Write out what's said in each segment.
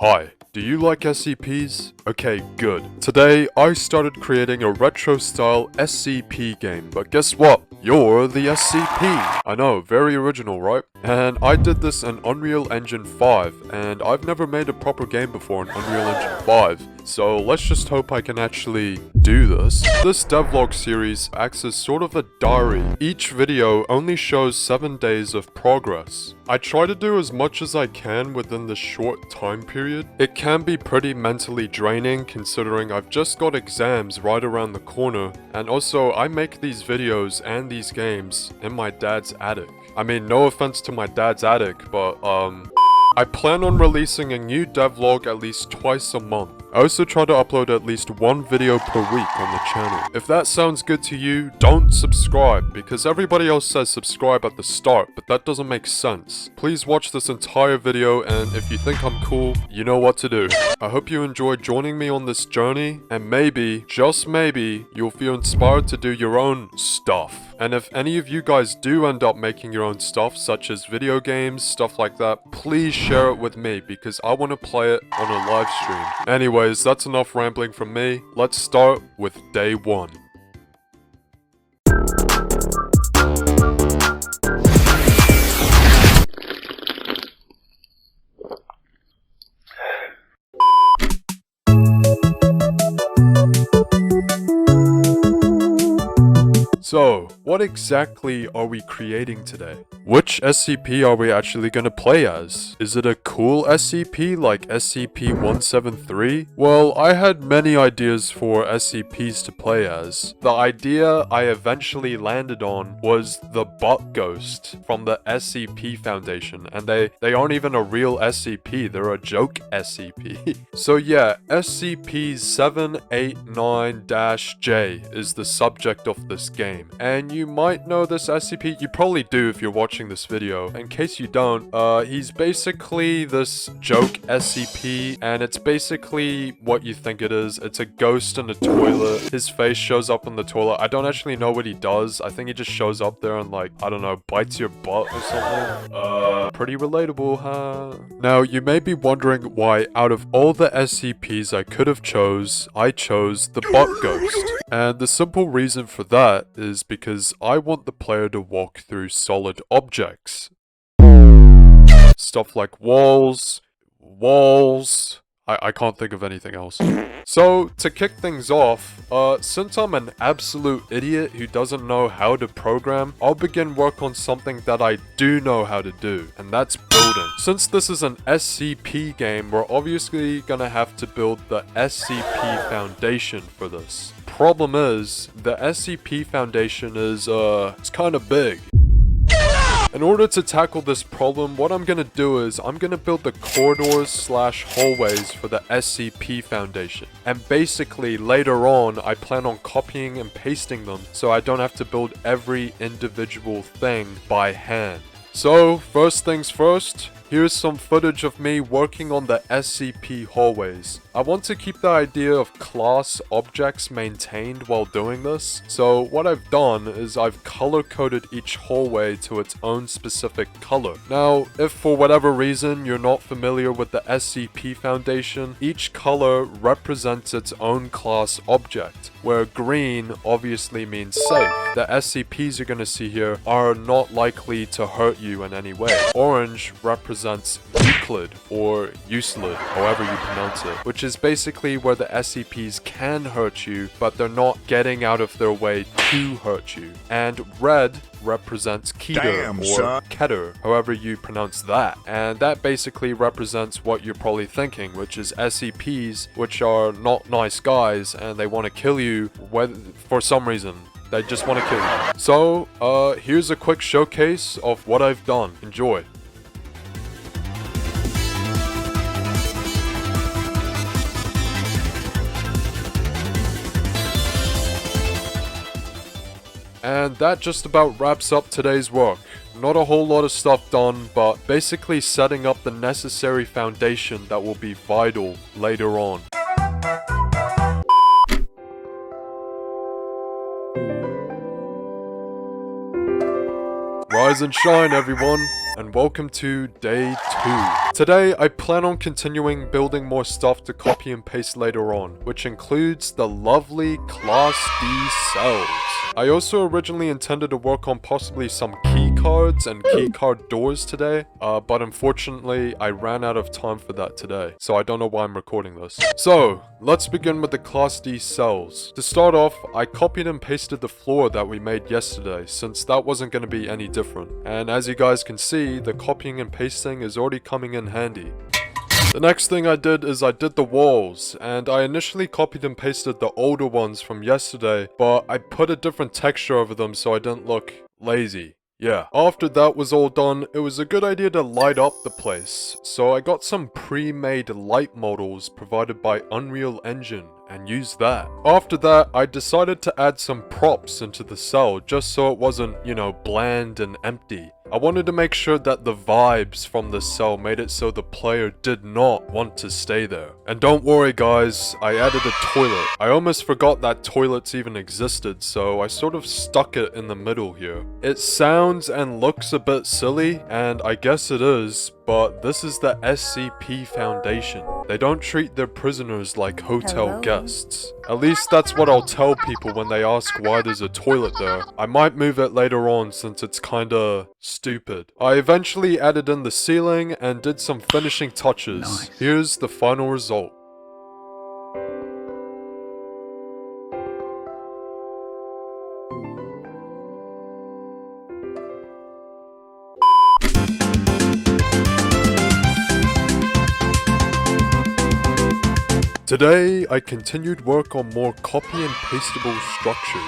Hi, do you like SCPs? Okay, good. Today, I started creating a retro-style SCP game, but guess what? You're the SCP! I know, very original, right? And I did this in Unreal Engine 5, and I've never made a proper game before in Unreal Engine 5, so let's just hope I can actually do this. This devlog series acts as sort of a diary. Each video only shows 7 days of progress. I try to do as much as I can within this short time period. It can be pretty mentally draining considering I've just got exams right around the corner, and also I make these videos and these games in my dad's attic. I mean, no offense to my dad's attic, but I plan on releasing a new devlog at least twice a month. I also try to upload at least one video per week on the channel. If that sounds good to you, don't subscribe, because everybody else says subscribe at the start, but that doesn't make sense. Please watch this entire video, and if you think I'm cool, you know what to do. I hope you enjoyed joining me on this journey, and maybe, just maybe, you'll feel inspired to do your own stuff. And if any of you guys do end up making your own stuff, such as video games, stuff like that, please share it with me, because I want to play it on a live stream. Anyways, that's enough rambling from me. Let's start with day 1. So, what exactly are we creating today? Which SCP are we actually gonna play as? Is it a cool SCP like SCP-173? Well, I had many ideas for SCPs to play as. The idea I eventually landed on was the Butt Ghost from the SCP Foundation, and they aren't even a real SCP, they're a joke SCP. So yeah, SCP-789-J is the subject of this game. And you might know this SCP, you probably do if you're watching this video. In case you don't, he's basically this joke SCP, and it's basically what you think it is. It's a ghost in a toilet. His face shows up in the toilet. I don't actually know what he does. I think he just shows up there and like, I don't know, bites your butt or something. Pretty relatable, huh? Now, you may be wondering why out of all the SCPs I could have chose, I chose the Butt Ghost. And the simple reason for that is because I want the player to walk through solid objects. Stuff like walls. I can't think of anything else. So, to kick things off, since I'm an absolute idiot who doesn't know how to program, I'll begin work on something that I do know how to do, and that's building. Since this is an SCP game, we're obviously gonna have to build the SCP Foundation for this. Problem is, the SCP Foundation is, it's kinda big. In order to tackle this problem, what I'm gonna do is I'm gonna build the corridors/hallways for the SCP Foundation. And basically, later on, I plan on copying and pasting them so I don't have to build every individual thing by hand. So, first things first, here's some footage of me working on the SCP hallways. I want to keep the idea of class objects maintained while doing this, so what I've done is I've color-coded each hallway to its own specific color. Now, if for whatever reason you're not familiar with the SCP Foundation, each color represents its own class object, where green obviously means safe. The SCPs you're gonna see here are not likely to hurt you in any way. Orange represents Euclid, or Euclid, however you pronounce it, which is basically where the SCPs can hurt you, but they're not getting out of their way to hurt you. And red represents Keter, or Keter, however you pronounce that. And that basically represents what you're probably thinking, which is SCPs, which are not nice guys, and they want to kill you for some reason. They just want to kill you. So, here's a quick showcase of what I've done. Enjoy. And that just about wraps up today's work. Not a whole lot of stuff done, but basically setting up the necessary foundation that will be vital later on. Rise and shine, everyone! and welcome to day 2. Today, I plan on continuing building more stuff to copy and paste later on, which includes the lovely Class D cells. I also originally intended to work on possibly some key cards and keycard doors today, but unfortunately, I ran out of time for that today, so I don't know why I'm recording this. So, let's begin with the Class D cells. To start off, I copied and pasted the floor that we made yesterday, since that wasn't going to be any different. And as you guys can see, the copying and pasting is already coming in handy. The next thing I did is I did the walls, and I initially copied and pasted the older ones from yesterday, but I put a different texture over them so I didn't look lazy. Yeah. After that was all done, it was a good idea to light up the place, so I got some pre-made light models provided by Unreal Engine and used that. After that, I decided to add some props into the cell just so it wasn't, you know, bland and empty. I wanted to make sure that the vibes from the cell made it so the player did not want to stay there. And don't worry guys, I added a toilet. I almost forgot that toilets even existed, so I sort of stuck it in the middle here. It sounds and looks a bit silly, and I guess it is, but this is the SCP Foundation. They don't treat their prisoners like hotel guests. At least that's what I'll tell people when they ask why there's a toilet there. I might move it later on since it's kinda stupid. I eventually added in the ceiling and did some finishing touches. Nice. Here's the final result. Today, I continued work on more copy and pastable structures.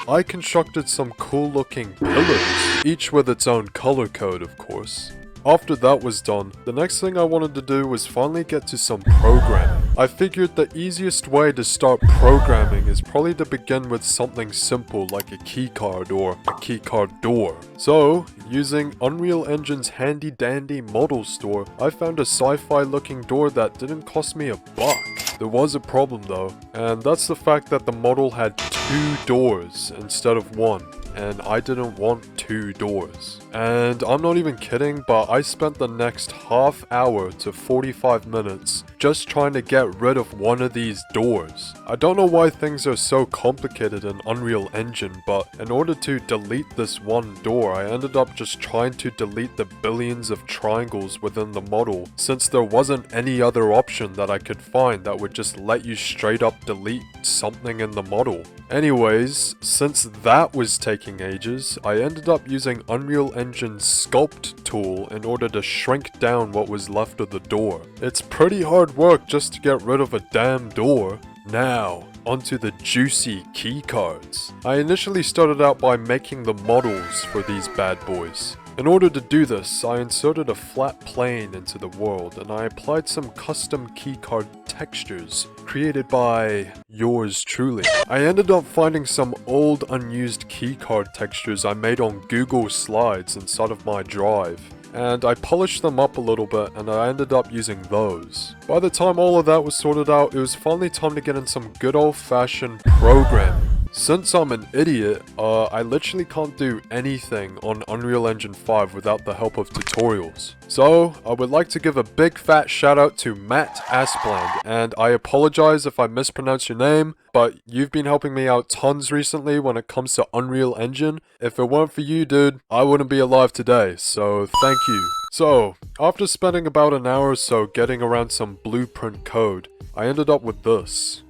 I constructed some cool looking pillars, each with its own color code of course. After that was done, the next thing I wanted to do was finally get to some programming. I figured the easiest way to start programming is probably to begin with something simple like a keycard or a keycard door. So, using Unreal Engine's handy dandy model store, I found a sci-fi looking door that didn't cost me a buck. There was a problem though, and that's the fact that the model had 2 doors instead of 1. And I didn't want 2 doors. And I'm not even kidding, but I spent the next half hour to 45 minutes just trying to get rid of one of these doors. I don't know why things are so complicated in Unreal Engine, but in order to delete this one door, I ended up just trying to delete the billions of triangles within the model, since there wasn't any other option that I could find that would just let you straight up delete something in the model. Anyways, since that was taking ages, I ended up using Unreal Engine's Sculpt tool in order to shrink down what was left of the door. It's pretty hard work just to get rid of a damn door. Now, onto the juicy keycards. I initially started out by making the models for these bad boys. In order to do this, I inserted a flat plane into the world and I applied some custom keycard textures created by yours truly. I ended up finding some old unused keycard textures I made on Google Slides inside of my drive, and I polished them up a little bit and I ended up using those. By the time all of that was sorted out, it was finally time to get in some good old-fashioned programming. Since I'm an idiot, I literally can't do anything on Unreal Engine 5 without the help of tutorials. So, I would like to give a big fat shout out to Matt Aspland, and I apologize if I mispronounce your name, but you've been helping me out tons recently when it comes to Unreal Engine. If it weren't for you, dude, I wouldn't be alive today, so thank you. So, after spending about an hour or so getting around some blueprint code, I ended up with this.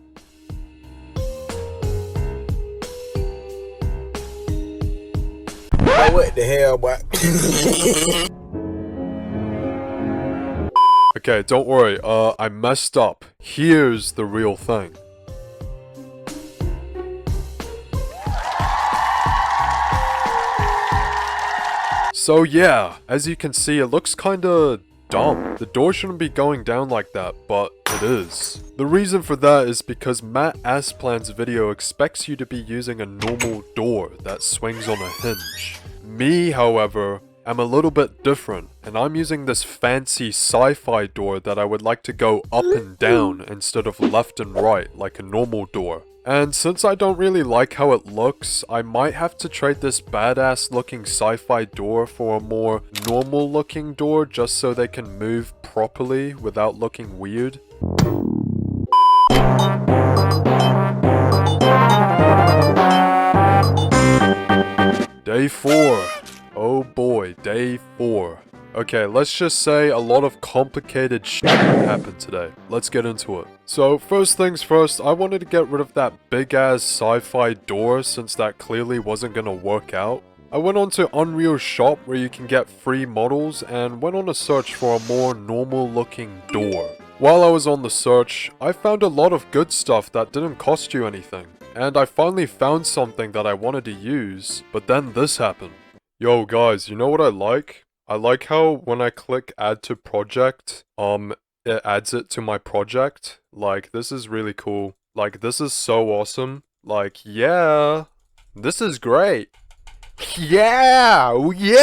What the hell, boy? Okay, don't worry, I messed up. Here's the real thing. So yeah, as you can see, it looks kinda dumb. The door shouldn't be going down like that, but it is. The reason for that is because Matt Asplan's video expects you to be using a normal door that swings on a hinge. Me, however, am a little bit different, and I'm using this fancy sci-fi door that I would like to go up and down instead of left and right like a normal door. And since I don't really like how it looks, I might have to trade this badass looking sci-fi door for a more normal looking door just so they can move properly without looking weird. Day 4. Oh boy, day 4. Okay, let's just say a lot of complicated shit happened today. Let's get into it. So, first things first, I wanted to get rid of that big ass sci-fi door since that clearly wasn't gonna work out. I went onto Unreal Shop where you can get free models and went on a search for a more normal looking door. While I was on the search, I found a lot of good stuff that didn't cost you anything. And I finally found something that I wanted to use, but then this happened. Yo guys, you know what I like? I like how when I click add to project, it adds it to my project. Like, this is really cool. Like, this is so awesome. Like, yeah, this is great. Yeah,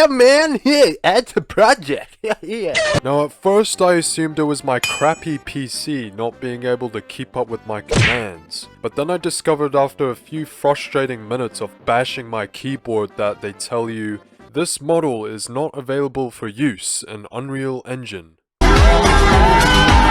man, here, add to project, yeah. Now at first I assumed it was my crappy PC not being able to keep up with my commands, but then I discovered after a few frustrating minutes of bashing my keyboard that they tell you, this model is not available for use in Unreal Engine.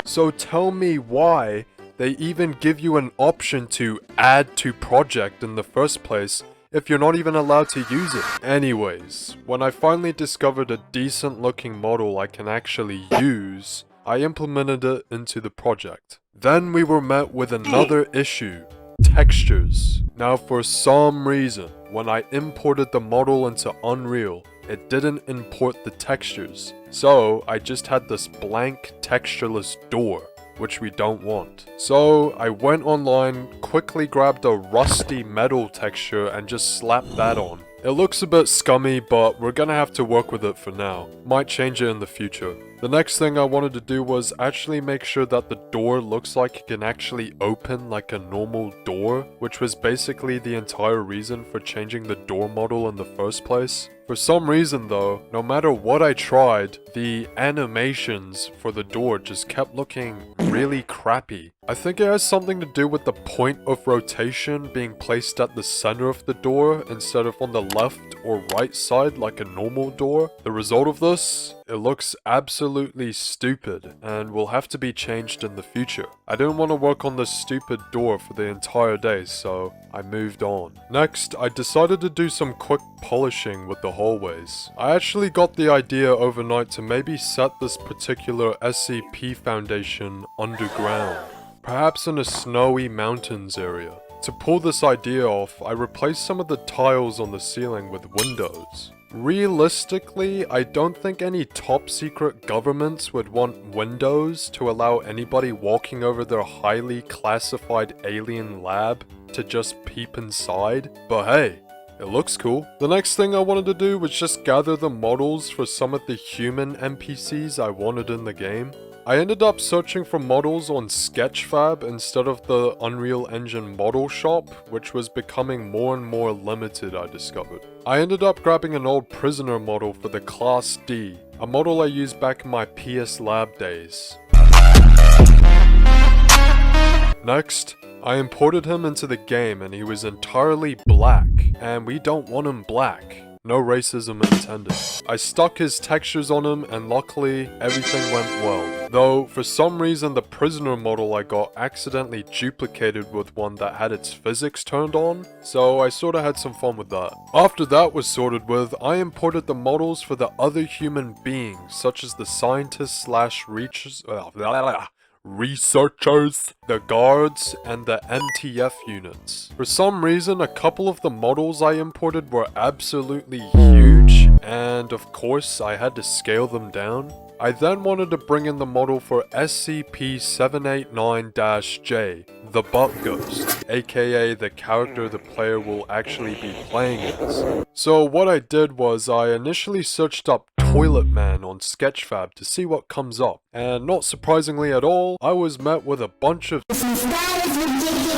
So tell me why they even give you an option to add to project in the first place if you're not even allowed to use it. Anyways, when I finally discovered a decent looking model I can actually use, I implemented it into the project. Then we were met with another issue, textures. Now for some reason, when I imported the model into Unreal, it didn't import the textures. So I just had this blank textureless door, which we don't want. So I went online, quickly grabbed a rusty metal texture and just slapped that on. It looks a bit scummy, but we're gonna have to work with it for now. Might change it in the future. The next thing I wanted to do was actually make sure that the door looks like it can actually open like a normal door, which was basically the entire reason for changing the door model in the first place. For some reason though, no matter what I tried, the animations for the door just kept looking really crappy. I think it has something to do with the point of rotation being placed at the center of the door instead of on the left or right side like a normal door. The result of this? It looks absolutely stupid and will have to be changed in the future. I didn't want to work on this stupid door for the entire day, so I moved on. Next, I decided to do some quick polishing with the hallways. I actually got the idea overnight to maybe set this particular SCP foundation underground, perhaps in a snowy mountains area. To pull this idea off, I replaced some of the tiles on the ceiling with windows. Realistically, I don't think any top secret governments would want windows to allow anybody walking over their highly classified alien lab to just peep inside, but hey, it looks cool. The next thing I wanted to do was just gather the models for some of the human NPCs I wanted in the game. I ended up searching for models on Sketchfab instead of the Unreal Engine model shop, which was becoming more and more limited, I discovered. I ended up grabbing an old prisoner model for the Class D, a model I used back in my PS Lab days. Next, I imported him into the game and he was entirely black, and we don't want him black. No racism intended. I stuck his textures on him and luckily everything went well. Though for some reason the prisoner model I got accidentally duplicated with one that had its physics turned on, so I sorta had some fun with that. After that was sorted with, I imported the models for the other human beings such as the scientists slash researchers, the guards, and the MTF units. For some reason, a couple of the models I imported were absolutely huge, and of course I had to scale them down. I then wanted to bring in the model for SCP-789-J, the Butt Ghost, aka the character the player will actually be playing as. So what I did was I initially searched up Toilet Man on Sketchfab to see what comes up, and not surprisingly at all, I was met with a bunch of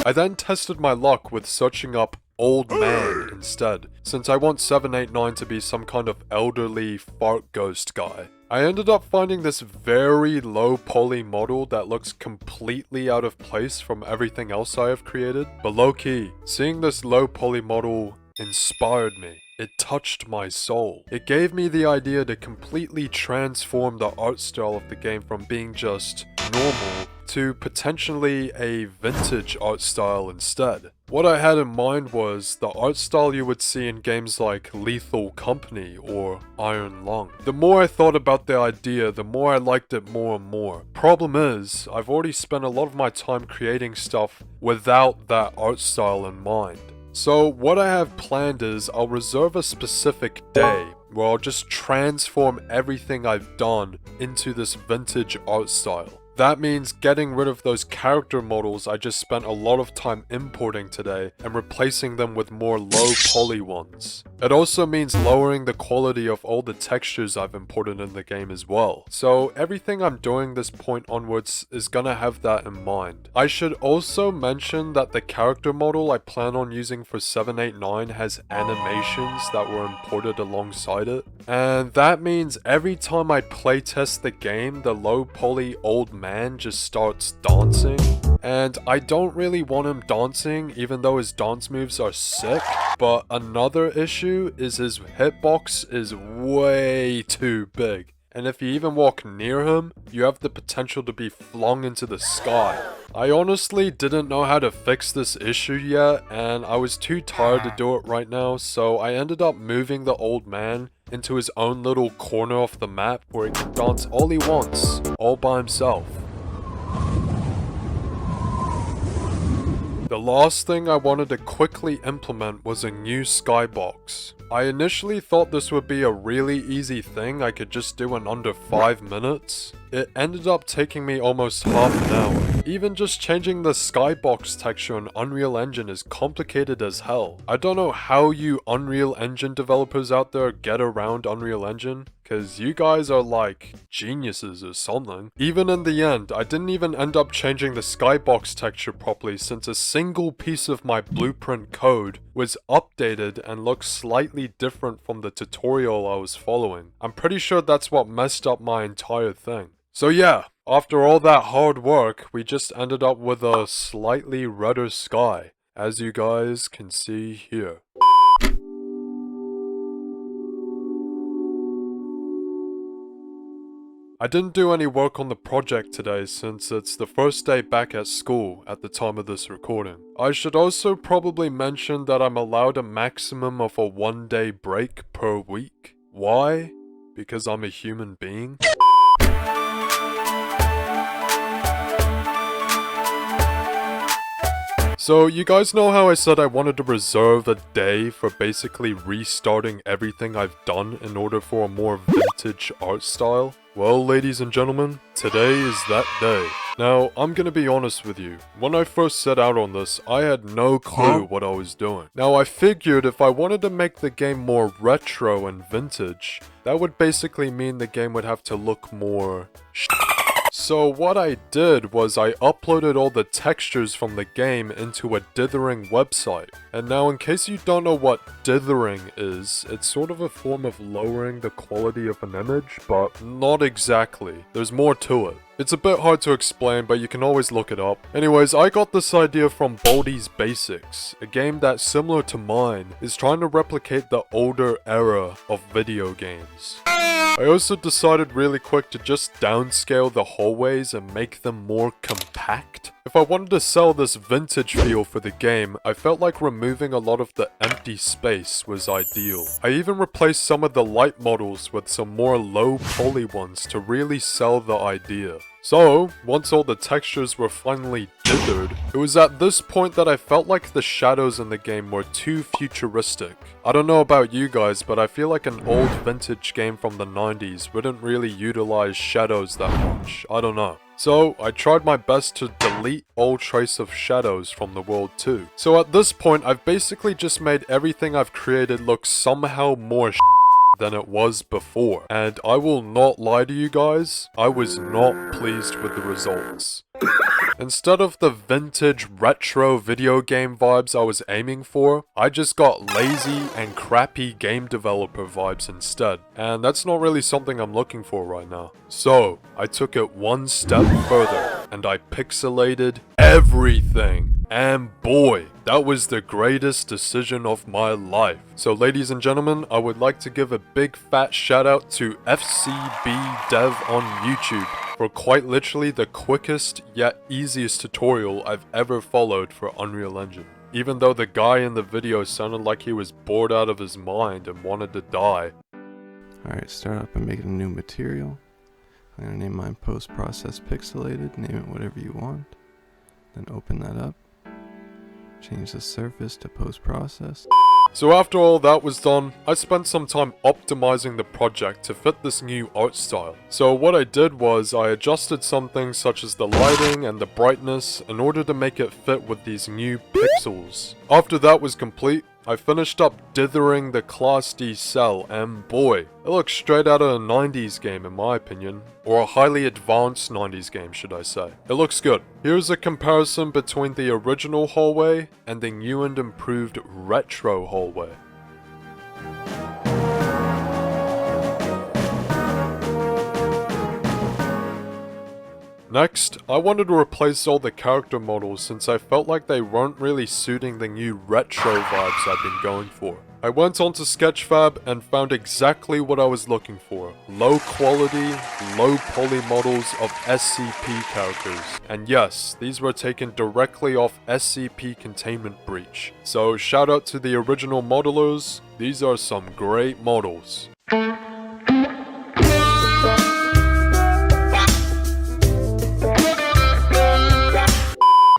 I then tested my luck with searching up old man instead, since I want 789 to be some kind of elderly fart ghost guy. I ended up finding this very low poly model that looks completely out of place from everything else I have created, but low key, seeing this low poly model inspired me. It touched my soul. It gave me the idea to completely transform the art style of the game from being just normal to potentially a vintage art style instead. What I had in mind was the art style you would see in games like Lethal Company or Iron Lung. The more I thought about the idea, the more I liked it more and more. Problem is, I've already spent a lot of my time creating stuff without that art style in mind. So what I have planned is I'll reserve a specific day where I'll just transform everything I've done into this vintage art style. That means getting rid of those character models I just spent a lot of time importing today and replacing them with more low poly ones. It also means lowering the quality of all the textures I've imported in the game as well. So everything I'm doing this point onwards is gonna have that in mind. I should also mention that the character model I plan on using for 789 has animations that were imported alongside it. And that means every time I playtest the game, the low poly old man just starts dancing. And I don't really want him dancing, even though his dance moves are sick. But another issue is his hitbox is way too big. And if you even walk near him, you have the potential to be flung into the sky. I honestly didn't know how to fix this issue yet, and I was too tired to do it right now, so I ended up moving the old man into his own little corner of the map where he can dance all he wants, all by himself. The last thing I wanted to quickly implement was a new skybox. I initially thought this would be a really easy thing I could just do in under 5 minutes. It ended up taking me almost half an hour. Even just changing the skybox texture in Unreal Engine is complicated as hell. I don't know how you Unreal Engine developers out there get around Unreal Engine, cause you guys are like geniuses or something. Even in the end, I didn't even end up changing the skybox texture properly since a single piece of my blueprint code was updated and looked slightly different from the tutorial I was following. I'm pretty sure that's what messed up my entire thing. So yeah, after all that hard work, we just ended up with a slightly redder sky, as you guys can see here. I didn't do any work on the project today since it's the first day back at school at the time of this recording. I should also probably mention that I'm allowed a maximum of a 1-day break per week. Why? Because I'm a human being? So you guys know how I said I wanted to reserve a day for basically restarting everything I've done in order for a more vintage art style? Well, ladies and gentlemen, today is that day. Now, I'm gonna be honest with you. When I first set out on this, I had no clue what I was doing. Now, I figured if I wanted to make the game more retro and vintage, that would basically mean the game would have to look more So what I did was I uploaded all the textures from the game into a dithering website. And now in case you don't know what dithering is, it's sort of a form of lowering the quality of an image, but not exactly. There's more to it. It's a bit hard to explain, but you can always look it up. Anyways, I got this idea from Baldi's Basics, a game that, similar to mine, is trying to replicate the older era of video games. I also decided really quick to just downscale the hallways and make them more compact. If I wanted to sell this vintage feel for the game, I felt like removing a lot of the empty space was ideal. I even replaced some of the light models with some more low poly ones to really sell the idea. So, once all the textures were finally dithered, it was at this point that I felt like the shadows in the game were too futuristic. I don't know about you guys, but I feel like an old vintage game from the 90s wouldn't really utilize shadows that much. I don't know. So, I tried my best to delete all trace of shadows from the world too. So at this point, I've basically just made everything I've created look somehow more than it was before. And I will not lie to you guys, I was not pleased with the results. Instead of the vintage retro video game vibes I was aiming for, I just got lazy and crappy game developer vibes instead. And that's not really something I'm looking for right now. So, I took it one step further and I pixelated everything. And boy, that was the greatest decision of my life. So ladies and gentlemen, I would like to give a big fat shout out to SCP Dev on YouTube for quite literally the quickest yet easiest tutorial I've ever followed for Unreal Engine. Even though the guy in the video sounded like he was bored out of his mind and wanted to die. Alright, start up and make a new material. I'm gonna name mine post-process pixelated, name it whatever you want. Then open that up. Change the surface to post-process. So after all that was done, I spent some time optimizing the project to fit this new art style. So what I did was I adjusted some things such as the lighting and the brightness in order to make it fit with these new pixels. After that was complete, I finished up dithering the Class D cell, and boy, it looks straight out of a 90s game in my opinion. Or a highly advanced 90s game, should I say. It looks good. Here's a comparison between the original hallway and the new and improved retro hallway. Next, I wanted to replace all the character models since I felt like they weren't really suiting the new retro vibes I've been going for. I went onto Sketchfab and found exactly what I was looking for. Low quality, low poly models of SCP characters. And yes, these were taken directly off SCP Containment Breach. So shout out to the original modelers, these are some great models.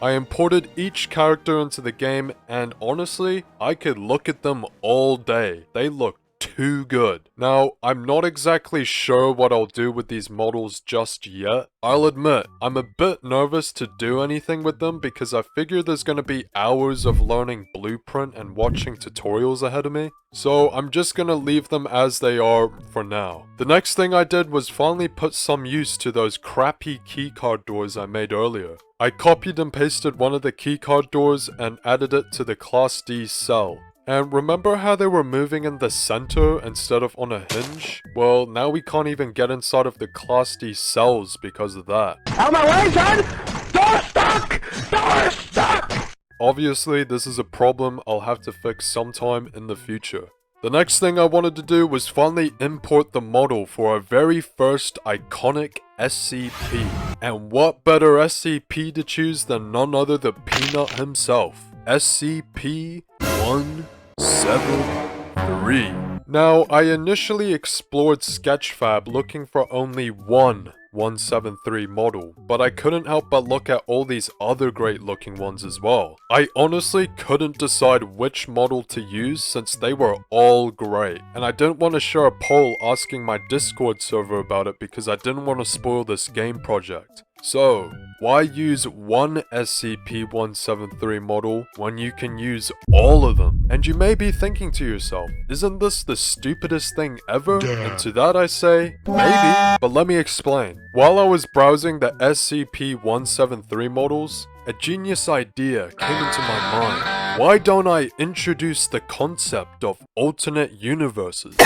I imported each character into the game and honestly, I could look at them all day. They look too good. Now, I'm not exactly sure what I'll do with these models just yet. I'll admit, I'm a bit nervous to do anything with them because I figure there's gonna be hours of learning Blueprint and watching tutorials ahead of me. So I'm just gonna leave them as they are for now. The next thing I did was finally put some use to those crappy keycard doors I made earlier. I copied and pasted one of the keycard doors and added it to the Class D cell. And remember how they were moving in the center instead of on a hinge? Well, now we can't even get inside of the Class D cells because of that. Out of my way, son! Door stuck! Door stuck! Obviously, this is a problem I'll have to fix sometime in the future. The next thing I wanted to do was finally import the model for our very first iconic SCP. And what better SCP to choose than none other than Peanut himself. SCP-173. Now, I initially explored Sketchfab looking for only one 173 model, but I couldn't help but look at all these other great looking ones as well. I honestly couldn't decide which model to use since they were all great, and I didn't want to share a poll asking my Discord server about it because I didn't want to spoil this game project. So, why use one SCP-173 model when you can use all of them? And you may be thinking to yourself, isn't this the stupidest thing ever? And to that I say, maybe, but let me explain. While I was browsing the SCP-173 models, a genius idea came into my mind. Why don't I introduce the concept of alternate universes?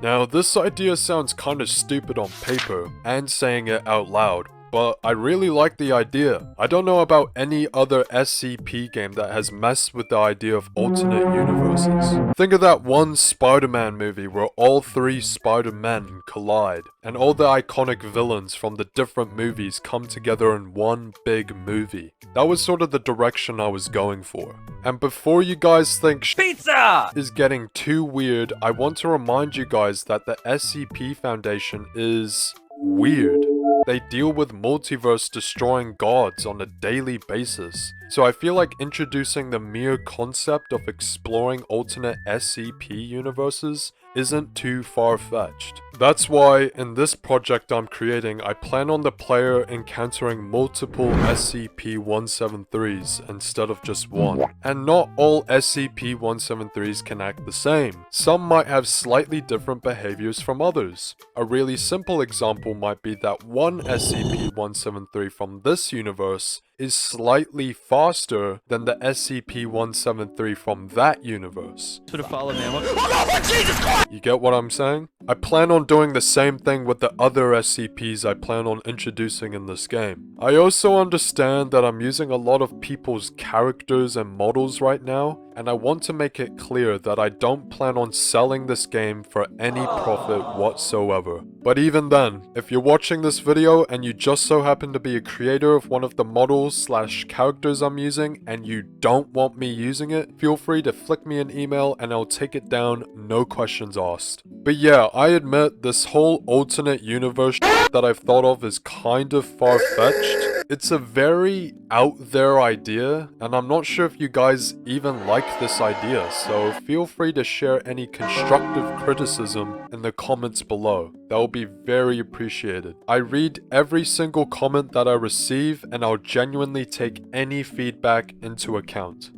Now, this idea sounds kinda stupid on paper, and saying it out loud, but I really like the idea. I don't know about any other SCP game that has messed with the idea of alternate universes. Think of that one Spider-Man movie where all three Spider-Men collide, and all the iconic villains from the different movies come together in one big movie. That was sort of the direction I was going for. And before you guys think pizza is getting too weird, I want to remind you guys that the SCP Foundation is weird. They deal with multiverse destroying gods on a daily basis. So I feel like introducing the mere concept of exploring alternate SCP universes isn't too far-fetched. That's why, in this project I'm creating, I plan on the player encountering multiple SCP-173s instead of just one. And not all SCP-173s can act the same. Some might have slightly different behaviors from others. A really simple example might be that one SCP-173 from this universe is slightly faster than the SCP-173 from that universe. Should have followed me. Oh no, Jesus Christ! You get what I'm saying? I plan on doing the same thing with the other SCPs I plan on introducing in this game. I also understand that I'm using a lot of people's characters and models right now, and I want to make it clear that I don't plan on selling this game for any profit whatsoever. But even then, if you're watching this video and you just so happen to be a creator of one of the models / characters I'm using and you don't want me using it, feel free to flick me an email and I'll take it down, no questions asked. But yeah, I admit this whole alternate universe that I've thought of is kind of far-fetched. It's a very out there idea, and I'm not sure if you guys even like this idea, so feel free to share any constructive criticism in the comments below. That will be very appreciated. I read every single comment that I receive, and I'll genuinely take any feedback into account.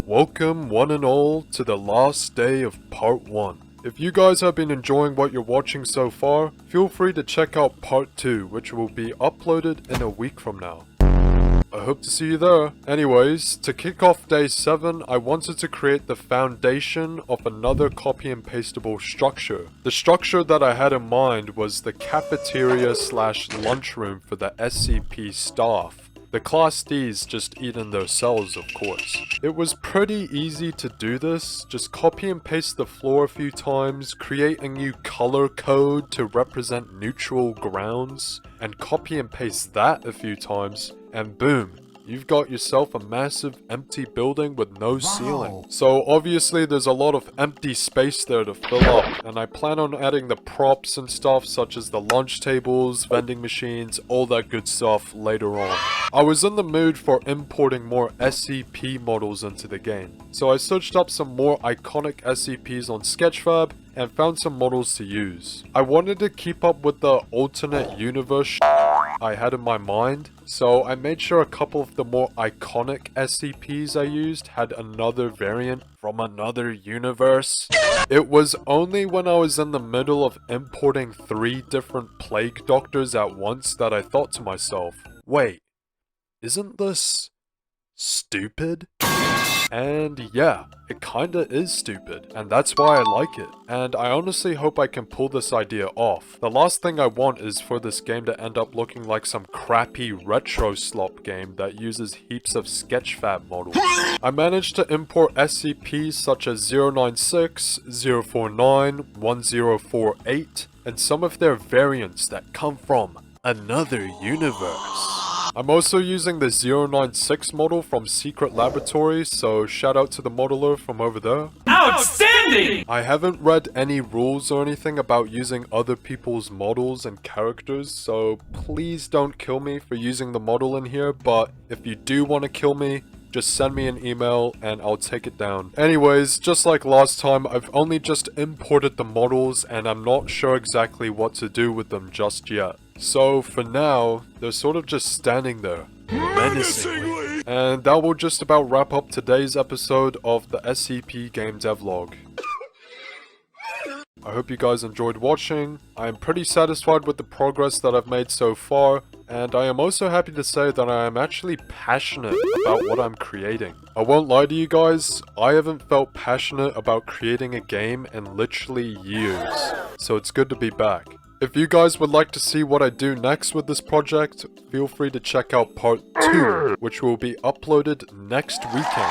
Welcome one and all to the last day of part 1. If you guys have been enjoying what you're watching so far, feel free to check out part 2, which will be uploaded in a week from now. I hope to see you there. Anyways, to kick off day 7, I wanted to create the foundation of another copy and pastable structure. The structure that I had in mind was the cafeteria / lunchroom for the SCP staff. The Class Ds just eat in their cells, of course. It was pretty easy to do this, just copy and paste the floor a few times, create a new color code to represent neutral grounds, and copy and paste that a few times, and boom. You've got yourself a massive empty building with no ceiling. So obviously there's a lot of empty space there to fill up, and I plan on adding the props and stuff such as the lunch tables, vending machines, all that good stuff later on. I was in the mood for importing more SCP models into the game, so I searched up some more iconic SCPs on Sketchfab and found some models to use. I wanted to keep up with the alternate universe I had in my mind, so I made sure a couple of the more iconic SCPs I used had another variant from another universe. It was only when I was in the middle of importing 3 different plague doctors at once that I thought to myself, wait, isn't this stupid? And yeah, it kinda is stupid, and that's why I like it, and I honestly hope I can pull this idea off. The last thing I want is for this game to end up looking like some crappy retro slop game that uses heaps of Sketchfab models. I managed to import SCPs such as 096, 049, 1048, and some of their variants that come from another universe. I'm also using the 096 model from Secret Laboratory, so shout out to the modeler from over there. Outstanding! I haven't read any rules or anything about using other people's models and characters, so please don't kill me for using the model in here, but if you do want to kill me, just send me an email and I'll take it down. Anyways, just like last time, I've only just imported the models and I'm not sure exactly what to do with them just yet. So for now, they're sort of just standing there, menacingly. And that will just about wrap up today's episode of the SCP Game Devlog. I hope you guys enjoyed watching. I am pretty satisfied with the progress that I've made so far, and I am also happy to say that I am actually passionate about what I'm creating. I won't lie to you guys, I haven't felt passionate about creating a game in literally years, so it's good to be back. If you guys would like to see what I do next with this project, feel free to check out part 2, which will be uploaded next weekend.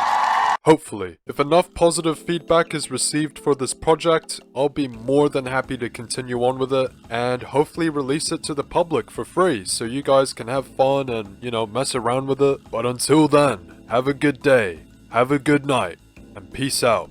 Hopefully. If enough positive feedback is received for this project, I'll be more than happy to continue on with it and hopefully release it to the public for free so you guys can have fun and, you know, mess around with it. But until then, have a good day, have a good night, and peace out.